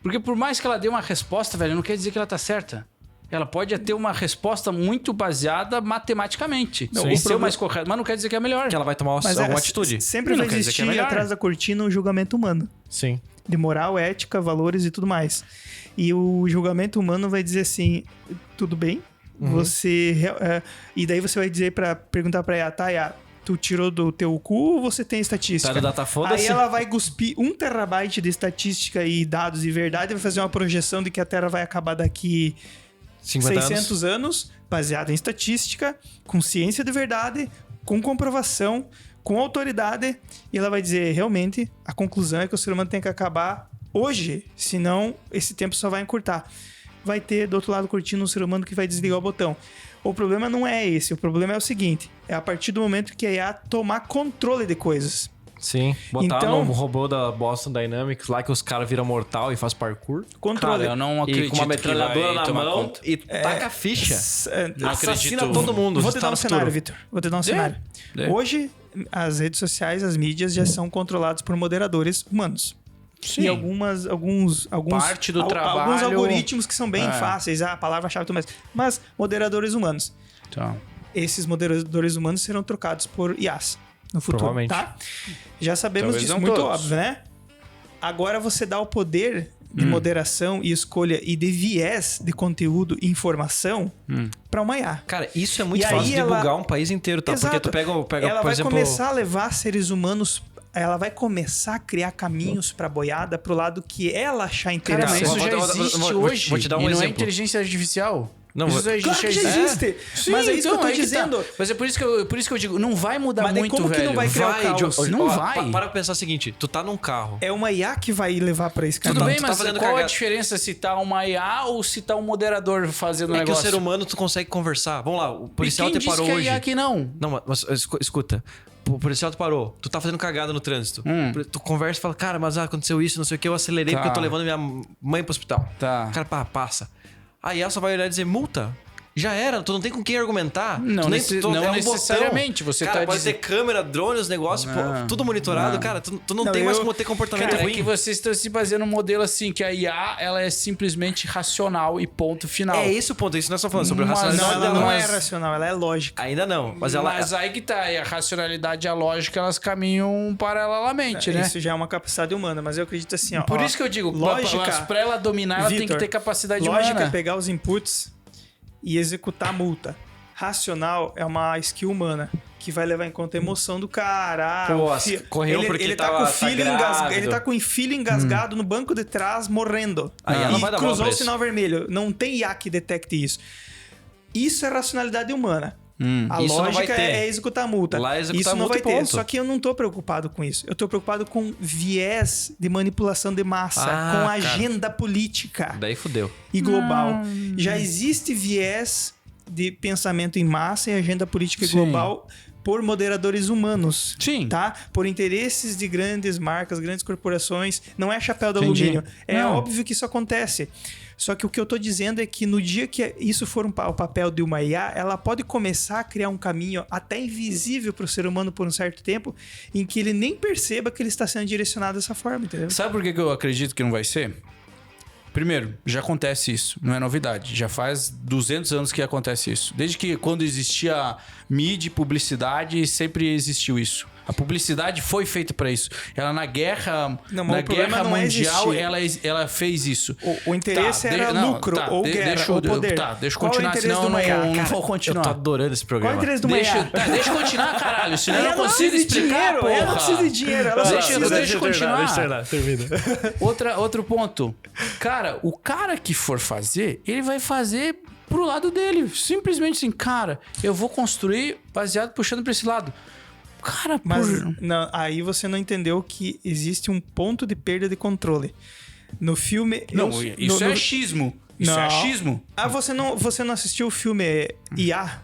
Speaker 1: Porque por mais que ela dê uma resposta, velho, não quer dizer que ela tá certa. Ela pode ter uma resposta muito baseada matematicamente.
Speaker 3: Não,
Speaker 1: E ser o mais correto, mas não quer dizer que é melhor.
Speaker 2: Que ela vai tomar alguma atitude.
Speaker 3: Sempre
Speaker 1: Não
Speaker 3: vai
Speaker 1: quer dizer que é
Speaker 3: existir
Speaker 1: melhor.
Speaker 3: atrás da cortina um julgamento humano.
Speaker 2: Sim.
Speaker 3: De moral, ética, valores e tudo mais. E o julgamento humano vai dizer assim, tudo bem, e daí você vai dizer perguntar pra ela, tá, Iá, tu tirou do teu cu ou você tem estatística?
Speaker 2: Tá no data, foda-se.
Speaker 3: Aí ela vai cuspir 1 terabyte de estatística e dados e verdade e vai fazer uma projeção de que a Terra vai acabar daqui
Speaker 2: 50
Speaker 3: 600 anos, baseada em estatística, com ciência de verdade, com comprovação, com autoridade, e ela vai dizer, realmente, a conclusão é que o ser humano tem que acabar hoje, senão esse tempo só vai encurtar. Vai ter, do outro lado, curtindo um ser humano que vai desligar o botão. O problema não é esse, o problema é o seguinte, é a partir do momento que a IA tomar controle de coisas.
Speaker 2: Sim. Botar
Speaker 3: Então-
Speaker 2: no robô da Boston Dynamics lá que os caras viram mortal e faz parkour.
Speaker 3: Controle.
Speaker 1: Cara, eu não
Speaker 2: E
Speaker 1: acredito
Speaker 2: com uma
Speaker 1: que
Speaker 2: metralhadora
Speaker 1: vai
Speaker 2: na
Speaker 1: tomar
Speaker 2: mão
Speaker 1: conta.
Speaker 2: e taca a ficha.
Speaker 1: Não
Speaker 2: Assassina
Speaker 1: acredito.
Speaker 2: todo mundo.
Speaker 3: Vou te dar um
Speaker 2: Está no
Speaker 3: cenário,
Speaker 2: futuro.
Speaker 3: Vitor. Vou te dar um cenário. Hoje, as redes sociais, as mídias já são controladas por moderadores humanos.
Speaker 1: Sim.
Speaker 3: E alguns
Speaker 1: Parte do trabalho-
Speaker 3: alguns algoritmos que são bem fáceis, a palavra-chave e tudo mais. Mas moderadores humanos.
Speaker 1: Então,
Speaker 3: Esses moderadores humanos serão trocados por IAs no futuro,
Speaker 2: Provavelmente.
Speaker 3: tá? Já sabemos
Speaker 1: Talvez
Speaker 3: disso,
Speaker 1: não
Speaker 3: muito
Speaker 1: todos.
Speaker 3: óbvio, né? Agora você dá o poder de moderação e escolha e de viés de conteúdo e informação para uma IA.
Speaker 2: Cara, isso é muito
Speaker 3: E aí
Speaker 2: fácil de
Speaker 3: ela-
Speaker 2: bugar um país inteiro, tá?
Speaker 3: Exato.
Speaker 2: Porque tu pega
Speaker 3: Ela
Speaker 2: por
Speaker 3: vai
Speaker 2: exemplo...
Speaker 3: começar a levar seres humanos, ela vai começar a criar caminhos pra boiada pro lado que ela achar
Speaker 1: cara,
Speaker 3: interessante.
Speaker 1: mas isso já
Speaker 2: vou-
Speaker 1: existe
Speaker 2: vou-
Speaker 1: hoje.
Speaker 2: vou te dar um
Speaker 1: e não é
Speaker 2: exemplo.
Speaker 1: inteligência artificial.
Speaker 2: Não,
Speaker 1: isso
Speaker 2: vou-
Speaker 1: já
Speaker 3: Claro que já
Speaker 1: existe.
Speaker 3: existe.
Speaker 1: Sim,
Speaker 3: Mas é isso
Speaker 1: então,
Speaker 3: que eu tô
Speaker 1: aí que
Speaker 3: dizendo.
Speaker 1: tá. Mas é por isso que eu digo, não vai mudar
Speaker 3: Mas daí
Speaker 1: muito,
Speaker 3: como que
Speaker 1: velho.
Speaker 3: não vai criar o caos?
Speaker 1: Não
Speaker 2: Ó,
Speaker 1: vai.
Speaker 2: Para pensar o seguinte, tu tá num carro.
Speaker 3: É uma IA que vai levar pra esse caminho.
Speaker 1: Tudo bem,
Speaker 2: tu tá
Speaker 1: mas
Speaker 2: fazendo
Speaker 1: qual a
Speaker 2: cagada.
Speaker 1: diferença se tá uma IA ou se tá um moderador fazendo o
Speaker 2: É que o
Speaker 1: negócio?
Speaker 2: ser humano tu consegue conversar. Vamos lá, o
Speaker 1: E
Speaker 2: policial
Speaker 1: quem
Speaker 2: te
Speaker 1: disse
Speaker 2: parou
Speaker 1: que a
Speaker 2: hoje.
Speaker 1: IA que não?
Speaker 2: Não, mas escuta. O policial te parou. Tu tá fazendo cagada no trânsito. Tu conversa e fala, cara, mas aconteceu isso, não sei o que. Eu acelerei
Speaker 1: Tá.
Speaker 2: porque eu tô levando minha mãe pro hospital.
Speaker 1: Tá.
Speaker 2: Cara, passa. Aí ela só vai olhar e dizer, multa. Já era, tu não tem com quem argumentar.
Speaker 1: Não
Speaker 2: Tu
Speaker 1: não
Speaker 2: é um
Speaker 1: necessariamente,
Speaker 2: botão.
Speaker 1: você
Speaker 2: Cara,
Speaker 1: tá
Speaker 2: pode
Speaker 1: dizendo-
Speaker 2: ter câmera, drone, os negócios, pô, tudo monitorado. Cara, tu não
Speaker 3: Não,
Speaker 2: tem mais
Speaker 3: eu-
Speaker 2: como ter comportamento
Speaker 1: Cara, é
Speaker 2: ruim.
Speaker 1: que vocês estão se baseando num modelo assim, que a IA, ela é simplesmente racional e ponto final.
Speaker 2: É esse o ponto, isso nós estamos falando sobre
Speaker 1: Mas
Speaker 3: Não,
Speaker 2: racionalidade.
Speaker 3: ela não
Speaker 1: mas-
Speaker 3: é racional, ela é lógica.
Speaker 2: Ainda não, mas ela...
Speaker 1: Mas aí que tá, e a racionalidade e a lógica, elas caminham paralelamente, né?
Speaker 3: Isso já é uma capacidade humana, mas eu acredito assim, ó.
Speaker 1: Por
Speaker 3: ó,
Speaker 1: isso que eu digo,
Speaker 3: lógica,
Speaker 1: mas pra ela dominar, ela tem que
Speaker 3: Vitor,
Speaker 1: ter capacidade
Speaker 3: lógica é
Speaker 1: humana.
Speaker 3: pegar os inputs e executar a multa. Racional é uma skill humana que vai levar em conta a emoção do cara.
Speaker 2: Pô,
Speaker 3: o fi-
Speaker 2: correu
Speaker 3: ele,
Speaker 2: porque
Speaker 3: ele tá
Speaker 2: tava-
Speaker 3: com o
Speaker 2: tá
Speaker 3: filho
Speaker 2: grávido.
Speaker 3: ele tá com o filho engasgado no banco de trás, morrendo.
Speaker 2: Aí ela
Speaker 3: e
Speaker 2: vai dar bola
Speaker 3: cruzou
Speaker 2: pra
Speaker 3: o
Speaker 2: isso.
Speaker 3: sinal vermelho. Não tem IA que detecte isso. Isso é racionalidade humana. A
Speaker 2: Isso não vai
Speaker 3: lógica
Speaker 2: ter.
Speaker 3: é executar a multa.
Speaker 2: Lá é executar
Speaker 3: isso
Speaker 2: a
Speaker 3: não
Speaker 2: multa
Speaker 3: vai
Speaker 2: e
Speaker 3: ter.
Speaker 2: ponto.
Speaker 3: Só que eu não tô preocupado com isso. Eu tô preocupado com viés de manipulação de massa,
Speaker 2: Ah,
Speaker 3: com
Speaker 2: cara.
Speaker 3: agenda política
Speaker 2: Daí fudeu.
Speaker 3: e global. Já existe viés de pensamento em massa e agenda política
Speaker 1: Sim.
Speaker 3: global por moderadores humanos.
Speaker 1: Sim.
Speaker 3: Tá? Por interesses de grandes marcas, grandes corporações. Não é chapéu de
Speaker 1: Entendi.
Speaker 3: alumínio. É
Speaker 1: Não.
Speaker 3: óbvio que isso acontece. Só que o que eu tô dizendo é que no dia que isso for o papel de uma IA, ela pode começar a criar um caminho até invisível para o ser humano por um certo tempo, em que ele nem perceba que ele está sendo direcionado dessa forma, entendeu?
Speaker 1: Sabe por que eu acredito que não vai ser? Primeiro, já acontece isso, não é novidade. Já faz 200 anos que acontece isso. Desde que quando existia mídia e publicidade, sempre existiu isso. A publicidade foi feita para isso. Ela na guerra,
Speaker 3: Não, mas
Speaker 1: na
Speaker 3: o problema
Speaker 1: guerra
Speaker 3: não é
Speaker 1: mundial,
Speaker 3: existir.
Speaker 1: ela fez isso.
Speaker 3: O interesse era lucro ou guerra ou poder.
Speaker 1: Deixa eu
Speaker 3: Qual é o
Speaker 1: continuar,
Speaker 3: interesse
Speaker 1: senão
Speaker 3: de uma IA,
Speaker 1: não
Speaker 3: cara?
Speaker 1: vou
Speaker 2: Eu
Speaker 1: continuar.
Speaker 2: tô adorando esse
Speaker 3: Qual é o
Speaker 2: programa.
Speaker 3: interesse de uma
Speaker 1: Deixa,
Speaker 3: IA?
Speaker 1: deixa eu continuar, caralho. Senão eu não
Speaker 3: Ela
Speaker 1: consigo
Speaker 3: precisa de
Speaker 1: explicar,
Speaker 3: dinheiro,
Speaker 1: porra.
Speaker 3: ela não precisa de dinheiro, ela só
Speaker 1: Deixa
Speaker 3: precisa
Speaker 1: eu continuar.
Speaker 2: termina.
Speaker 1: Outro ponto. Cara, o cara que for fazer, ele vai fazer pro lado dele. Simplesmente assim, cara, eu vou construir baseado puxando pra esse lado. Cara,
Speaker 3: Mas não, aí você não entendeu que existe um ponto de perda de controle. No filme...
Speaker 1: Não, isso é achismo. Isso é achismo.
Speaker 3: Ah, você não assistiu o filme IA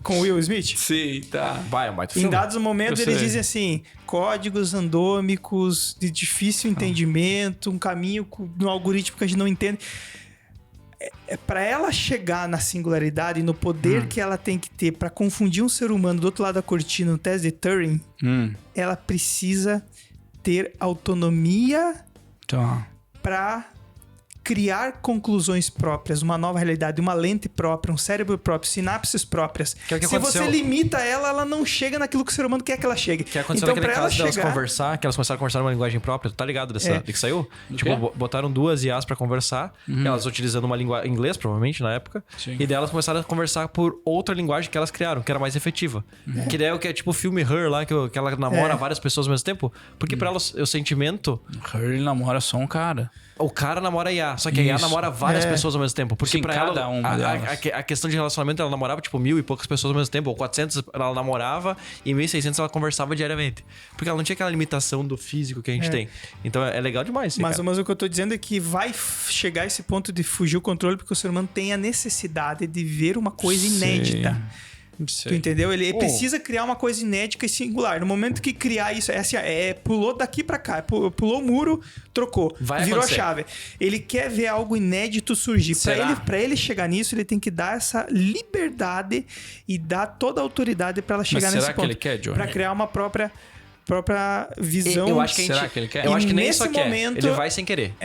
Speaker 3: com Will Smith?
Speaker 1: Sim, tá.
Speaker 2: Vai, é um baita
Speaker 3: Em
Speaker 2: filme.
Speaker 3: dados momentos
Speaker 1: Eu
Speaker 3: eles
Speaker 1: sei.
Speaker 3: dizem assim, códigos randômicos de difícil entendimento, um caminho no algoritmo que a gente não entende. Para ela chegar na singularidade e no poder que ela tem que ter para confundir um ser humano do outro lado da cortina no teste de Turing, ela precisa ter autonomia
Speaker 1: Tá.
Speaker 3: para criar conclusões próprias, uma nova realidade, uma lente própria, um cérebro próprio, sinapses próprias.
Speaker 2: Que é o que
Speaker 3: Se
Speaker 2: aconteceu.
Speaker 3: você limita ela, ela não chega naquilo que o ser humano quer que ela chegue.
Speaker 2: Que aconteceu
Speaker 3: Então,
Speaker 2: naquele
Speaker 3: pra ela
Speaker 2: caso delas
Speaker 3: chegar...
Speaker 2: conversar, que elas começaram a conversar numa linguagem própria. Tu tá ligado dessa, de que saiu? Tipo,
Speaker 1: quê?
Speaker 2: botaram duas IAs pra conversar, elas utilizando uma língua inglês, provavelmente, na época.
Speaker 1: Sim.
Speaker 2: E daí elas começaram a conversar por outra linguagem que elas criaram, que era mais efetiva. Que daí é o que é tipo o filme Her lá, que ela namora várias pessoas ao mesmo tempo. Porque pra ela o sentimento...
Speaker 1: Ele namora só um cara.
Speaker 2: O cara namora a IA, só que a IA
Speaker 1: Isso.
Speaker 2: namora várias pessoas ao mesmo tempo. Porque
Speaker 1: Sim,
Speaker 2: pra
Speaker 1: cada
Speaker 2: ela,
Speaker 1: uma delas.
Speaker 2: a questão de relacionamento, ela namorava tipo 1.000 e poucas pessoas ao mesmo tempo, ou 400 ela namorava e 1.600 ela conversava diariamente. Porque ela não tinha aquela limitação do físico que a gente tem. Então é legal demais.
Speaker 3: Mas o que eu tô dizendo é que vai chegar a esse ponto de fugir o controle porque o ser humano tem a necessidade de ver uma coisa inédita. Tu entendeu? Ele precisa criar uma coisa inédita e singular. No momento que criar isso, pulou daqui pra cá, pulou o muro, trocou,
Speaker 2: Vai
Speaker 3: virou
Speaker 2: acontecer.
Speaker 3: a chave. Ele quer ver algo inédito surgir.
Speaker 1: Será?
Speaker 3: Pra ele chegar nisso, ele tem que dar essa liberdade e dar toda a autoridade pra ela chegar
Speaker 1: será
Speaker 3: nesse
Speaker 1: que
Speaker 3: ponto.
Speaker 1: ele quer, Johnny?
Speaker 3: Pra criar uma própria visão.
Speaker 2: Eu acho que a gente,
Speaker 1: Será que ele quer?
Speaker 2: Eu acho que nem
Speaker 3: Nesse
Speaker 2: só quer.
Speaker 3: momento-
Speaker 2: Ele vai sem querer.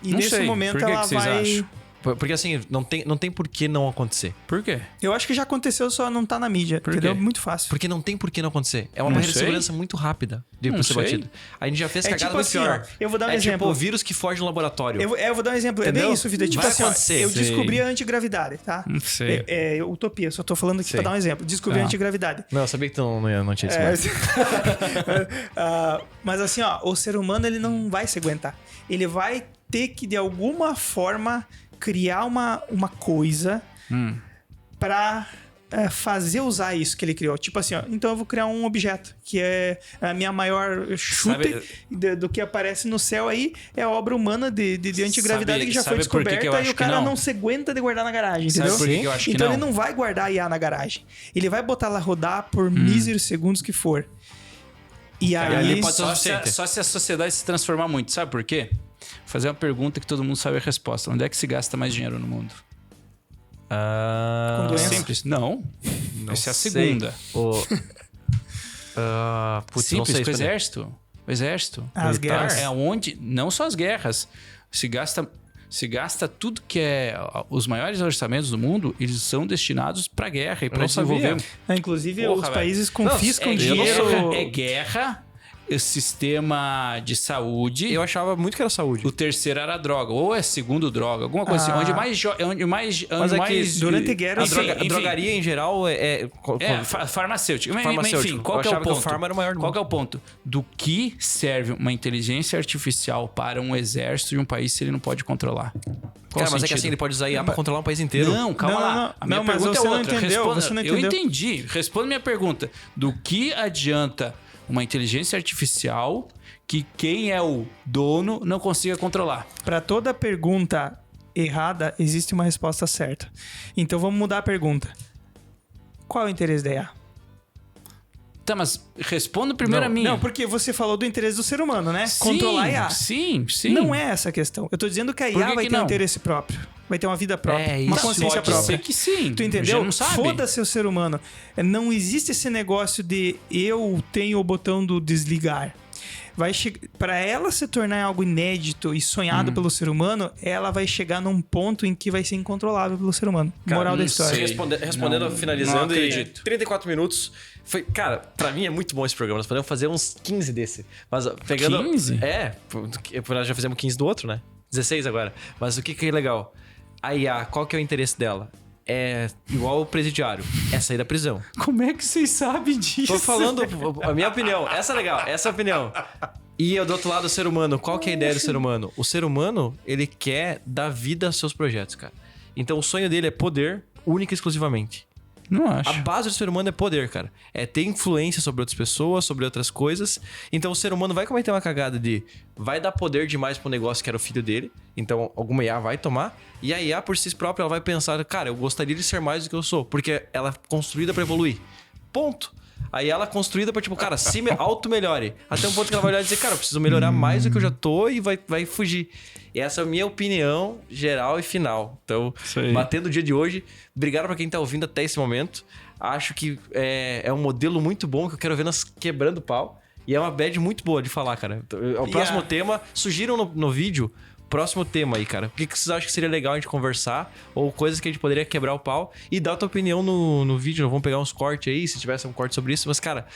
Speaker 3: E
Speaker 1: Não
Speaker 3: nesse
Speaker 1: sei.
Speaker 3: momento
Speaker 1: Por que
Speaker 3: ela
Speaker 1: que vocês
Speaker 3: vai...
Speaker 1: acham?
Speaker 2: Porque assim, não tem por que não acontecer.
Speaker 1: Por quê?
Speaker 3: Eu acho que já aconteceu, só não tá na mídia.
Speaker 1: Por
Speaker 3: Entendeu?
Speaker 1: quê?
Speaker 3: Muito fácil.
Speaker 2: Porque não tem por que não acontecer. É uma
Speaker 1: Não
Speaker 2: barreira de
Speaker 1: sei.
Speaker 2: segurança muito rápida de
Speaker 1: Não
Speaker 2: ser
Speaker 1: sei.
Speaker 2: batido. A gente já fez
Speaker 3: É
Speaker 2: cagada
Speaker 3: tipo
Speaker 2: muito
Speaker 3: assim,
Speaker 2: pior.
Speaker 3: ó, eu vou dar um
Speaker 2: é
Speaker 3: exemplo.
Speaker 2: tipo o vírus que foge no laboratório.
Speaker 3: Eu vou dar um exemplo. É
Speaker 2: Entendeu?
Speaker 3: bem isso, vida. Tipo
Speaker 2: Vai
Speaker 3: assim, ó,
Speaker 2: acontecer.
Speaker 3: eu
Speaker 1: Sei.
Speaker 3: descobri a antigravidade, tá?
Speaker 1: Não sei.
Speaker 3: É utopia, só tô falando aqui
Speaker 2: Sei.
Speaker 3: pra dar um exemplo. Descobri a
Speaker 1: Tá.
Speaker 3: antigravidade.
Speaker 2: Não, eu sabia que tu não tinha isso.
Speaker 3: Mas assim, ó, o ser humano ele não vai se aguentar. Ele vai ter que, de alguma forma, criar uma coisa pra fazer usar isso que ele criou. Tipo assim, ó, então eu vou criar um objeto, que é a minha maior chute do que aparece no céu aí, é a obra humana de antigravidade que já foi
Speaker 1: sabe por que
Speaker 3: descoberta
Speaker 1: que eu
Speaker 3: e
Speaker 1: acho
Speaker 3: o
Speaker 1: que
Speaker 3: cara
Speaker 1: não?
Speaker 3: não se aguenta de guardar na garagem,
Speaker 1: Sabe
Speaker 3: entendeu?
Speaker 1: por que que eu acho que
Speaker 3: Então
Speaker 1: não?
Speaker 3: ele não vai guardar a IA na garagem. Ele vai botar ela rodar por míseros segundos que for. E aí...
Speaker 2: ali pode ser
Speaker 1: Só
Speaker 2: suficiente.
Speaker 1: só se a sociedade se transformar muito. Sabe por quê? Vou fazer uma pergunta que todo mundo sabe a resposta. Onde é que se gasta mais dinheiro no mundo?
Speaker 3: Com doença.
Speaker 1: Simples. Não. Essa é a
Speaker 2: sei.
Speaker 1: segunda.
Speaker 2: Putz, não
Speaker 1: Simples.
Speaker 2: sei
Speaker 1: Com o
Speaker 2: responder.
Speaker 1: exército. O exército.
Speaker 3: As
Speaker 1: Militar
Speaker 3: guerras.
Speaker 1: É onde... Não só as guerras. Se gasta tudo que é... Os maiores orçamentos do mundo, eles são destinados pra guerra e pra
Speaker 2: não sabia.
Speaker 1: desenvolver...
Speaker 3: Inclusive,
Speaker 1: Porra,
Speaker 3: os
Speaker 1: velho.
Speaker 3: países confiscam
Speaker 1: É
Speaker 3: dinheiro...
Speaker 1: guerra, o sistema de saúde.
Speaker 2: Eu achava muito que era saúde.
Speaker 1: O terceiro era droga, ou é segundo droga, alguma coisa assim. Onde mais.
Speaker 2: Mas é que
Speaker 3: durante a guerra,
Speaker 2: A drogaria em geral
Speaker 1: farmacêutico. Mas,
Speaker 2: Farmacêutico.
Speaker 1: enfim, qual
Speaker 2: Eu
Speaker 1: que é o
Speaker 2: achava que o
Speaker 1: ponto?
Speaker 2: farma era o maior do
Speaker 1: Qual
Speaker 2: mundo.
Speaker 1: que é o ponto? Do que serve uma inteligência artificial para um exército de um país se ele não pode controlar? Qual
Speaker 2: Cara, mas é que
Speaker 1: sentido?
Speaker 2: assim, ele pode usar IA pra controlar um país inteiro.
Speaker 1: Não, calma
Speaker 3: Não,
Speaker 1: lá.
Speaker 3: não,
Speaker 1: A minha
Speaker 3: não, mas
Speaker 1: pergunta
Speaker 3: você
Speaker 1: é
Speaker 3: não
Speaker 1: outra.
Speaker 3: entendeu,
Speaker 1: Responda.
Speaker 3: você não
Speaker 1: Eu
Speaker 3: entendeu.
Speaker 1: entendi. Responda minha pergunta. Do que adianta uma inteligência artificial que quem é o dono não consiga controlar?
Speaker 3: Para toda pergunta errada, existe uma resposta certa. Então vamos mudar a pergunta. Qual é o interesse da IA?
Speaker 1: Tá, mas responda primeiro a minha.
Speaker 3: Não, porque você falou do interesse do ser humano, né?
Speaker 1: Sim,
Speaker 3: Controlar a IA.
Speaker 1: Sim.
Speaker 3: Não é essa a questão. Eu tô dizendo que a
Speaker 1: Por
Speaker 3: IA
Speaker 1: que
Speaker 3: vai
Speaker 1: que
Speaker 3: ter um
Speaker 1: não?
Speaker 3: interesse próprio. Vai ter uma vida própria.
Speaker 2: É,
Speaker 3: uma
Speaker 2: isso
Speaker 3: consciência
Speaker 2: pode
Speaker 3: própria.
Speaker 1: ser que sim.
Speaker 3: Tu
Speaker 1: Já
Speaker 3: entendeu?
Speaker 1: não sabe.
Speaker 3: Foda-se o ser humano. Não existe esse negócio de eu tenho o botão do desligar. Para ela se tornar algo inédito e sonhado pelo ser humano, ela vai chegar num ponto em que vai ser incontrolável pelo ser humano. Moral da
Speaker 1: não
Speaker 3: história.
Speaker 1: sei.
Speaker 2: Respondendo,
Speaker 1: Não
Speaker 2: finalizando, e
Speaker 1: acredito.
Speaker 2: 34 minutos. Foi, cara, pra mim é muito bom esse programa. Nós podemos fazer uns 15 desse. Mas ó, pegando.
Speaker 1: 15?
Speaker 2: Nós já fizemos 15 do outro, né? 16 agora. Mas o que é legal? A IA, qual que é o interesse dela? É igual o presidiário. É sair da prisão.
Speaker 1: Como é que vocês sabem disso?
Speaker 2: Tô falando a minha opinião. Essa é legal, essa é a opinião. E do outro lado, o ser humano. Qual que é a ideia do ser humano? O ser humano, ele quer dar vida aos seus projetos, cara. Então o sonho dele é poder, única e exclusivamente.
Speaker 1: Não acho.
Speaker 2: A base do ser humano é poder, cara. É ter influência sobre outras pessoas, sobre outras coisas. Então o ser humano vai cometer uma cagada de... Vai dar poder demais pro negócio que era o filho dele. Então alguma IA vai tomar. E a IA por si própria, ela vai pensar... Cara, eu gostaria de ser mais do que eu sou. Porque ela é construída pra evoluir. Ponto. Aí ela é construída pra, tipo, cara, se auto-melhore. Até um ponto que ela vai olhar e dizer, cara, eu preciso melhorar mais do que eu já tô e vai fugir. E essa é a minha opinião geral e final. Então, batendo o dia de hoje, obrigado pra quem tá ouvindo até esse momento. Acho que é um modelo muito bom que eu quero ver nós quebrando pau. E é uma bad muito boa de falar, cara. O próximo tema, sugiram no vídeo... Próximo tema aí, cara. O que vocês acham que seria legal a gente conversar? Ou coisas que a gente poderia quebrar o pau? E dar a tua opinião no vídeo. Vamos pegar uns cortes aí, se tivesse um corte sobre isso. Mas, cara,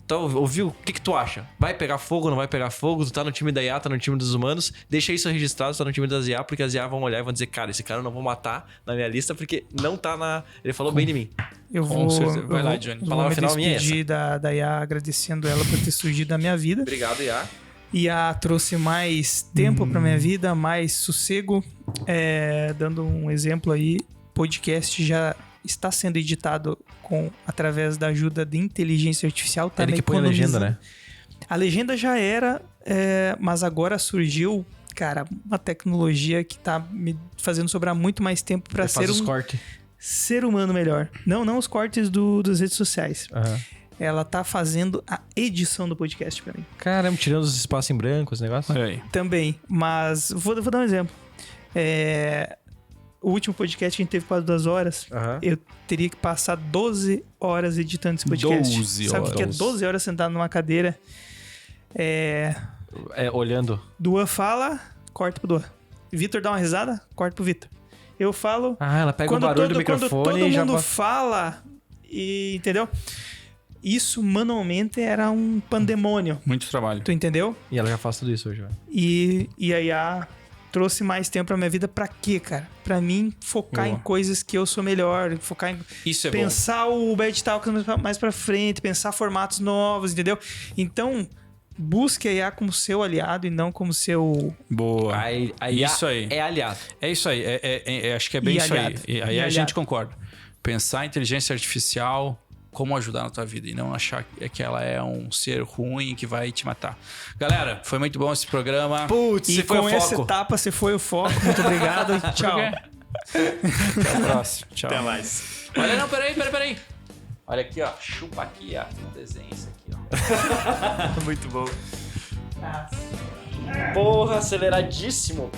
Speaker 2: tu ouviu? O que tu acha? Vai pegar fogo, não vai pegar fogo? Tu tá no time da IA, tá no time dos humanos. Deixa isso registrado, tu tá no time das IA. Porque as IA vão olhar e vão dizer, cara, esse cara eu não vou matar na minha lista. Porque não tá na... Ele falou bem de mim.
Speaker 3: Eu
Speaker 1: Com
Speaker 3: vou,
Speaker 1: certeza.
Speaker 3: eu
Speaker 1: Vai lá,
Speaker 3: vou-
Speaker 1: Johnny.
Speaker 3: eu
Speaker 2: Palavra
Speaker 3: vou me
Speaker 2: final minha é
Speaker 3: despedir da IA, agradecendo ela por ter surgido na minha vida.
Speaker 2: Obrigado, IA.
Speaker 3: IA trouxe mais tempo pra minha vida, mais sossego. Dando um exemplo aí, podcast já está sendo editado através da ajuda de inteligência artificial. Tá
Speaker 2: Ele que põe a legenda, né?
Speaker 3: A legenda já era, mas agora surgiu, cara, uma tecnologia que tá me fazendo sobrar muito mais tempo pra ser
Speaker 2: Faz os
Speaker 3: um
Speaker 2: cortes.
Speaker 3: ser humano melhor. Não os cortes das redes sociais. Ela tá fazendo a edição do podcast pra mim.
Speaker 2: Caramba, tirando os espaços em branco, os negócios.
Speaker 1: Olha aí.
Speaker 3: Também, mas vou dar um exemplo. O último podcast que a gente teve quase 2 horas, eu teria que passar 12 horas editando esse podcast.
Speaker 1: 12
Speaker 3: Sabe o que é
Speaker 1: horas.
Speaker 3: 12 horas sentado numa cadeira?
Speaker 2: Olhando.
Speaker 3: Duan fala, corta pro Duan. Vitor dá uma risada, corta pro Vitor. Eu falo...
Speaker 2: Ela pega o barulho do microfone
Speaker 3: quando todo
Speaker 2: e já...
Speaker 3: mundo fala, entendeu? Isso manualmente era um pandemônio.
Speaker 1: Muito trabalho.
Speaker 3: Tu entendeu?
Speaker 2: E ela já faz tudo isso hoje, velho.
Speaker 3: E a IA trouxe mais tempo pra minha vida pra quê, cara? Pra mim focar
Speaker 1: Boa.
Speaker 3: em coisas que eu sou melhor, focar em
Speaker 1: Isso é bom.
Speaker 3: pensar o Bad Talk mais pra frente, pensar formatos novos, entendeu? Então, busque a IA como seu aliado e não como seu...
Speaker 1: Boa.
Speaker 2: A IA
Speaker 1: Isso aí.
Speaker 2: é aliado.
Speaker 1: É isso aí. Acho que é bem
Speaker 3: E
Speaker 1: isso aí.
Speaker 3: aliado.
Speaker 1: E aí
Speaker 3: E
Speaker 1: a
Speaker 3: aliado.
Speaker 1: gente concorda. Pensar a inteligência artificial, como ajudar na tua vida e não achar que ela é um ser ruim que vai te matar. Galera, foi muito bom esse programa.
Speaker 2: Putz,
Speaker 3: E
Speaker 2: você foi
Speaker 3: com
Speaker 2: o
Speaker 3: essa
Speaker 2: foco.
Speaker 3: etapa, você foi o foco. Muito obrigado e tchau.
Speaker 1: Até a próxima. Tchau.
Speaker 2: Até mais.
Speaker 1: Olha, não, peraí. Olha aqui, ó. Chupa aqui, ó. Um desenho isso aqui, ó.
Speaker 2: Muito bom. Porra, aceleradíssimo.